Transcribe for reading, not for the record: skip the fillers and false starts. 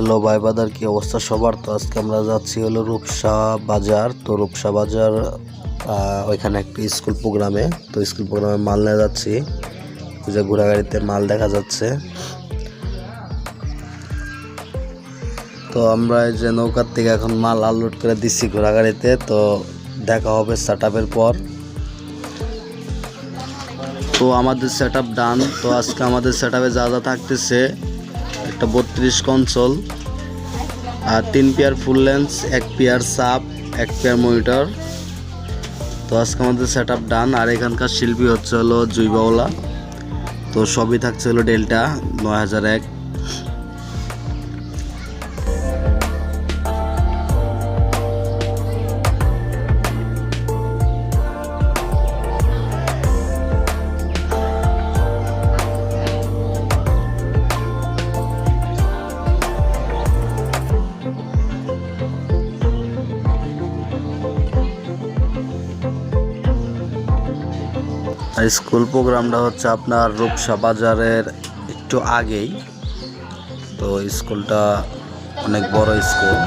Hello ভাই বাদার, কি অবস্থা সবার? তো আজকে আমরা যাচ্ছি হলো রূপসা বাজার। তো রূপসা বাজার ওইখানে একটা স্কুল প্রোগ্রামে, তো স্কুল প্রোগ্রামে মাল নিয়ে যাচ্ছি। ওই যে ঘোড়া গাড়িতে মাল দেখা যাচ্ছে। তো আমরা এই যে নৌকার থেকে এখন মাল আনলোড করে দিচ্ছি ঘোড়া গাড়িতে। তো দেখা হবে সেট আপের পর। তো আমাদের সেট আপ ডান। তো আজকে আমাদের সেট আপে যা যা থাকতেছে, একটা 32 কনসোল আর 3 পেয়ার ফুল lens, 1 pair sub, 1 pair monitor. তো আজকে আমাদের সেট আপ ডান। আর এখানকার শিল্পী হচ্ছে হলো জুইবাওলা। তো সবই থাকছে হলো ডেল্টা 9001। আর স্কুল প্রোগ্রামটা হচ্ছে আপনার রূপসা বাজারের একটু আগেই। তো স্কুলটা অনেক বড় স্কুল।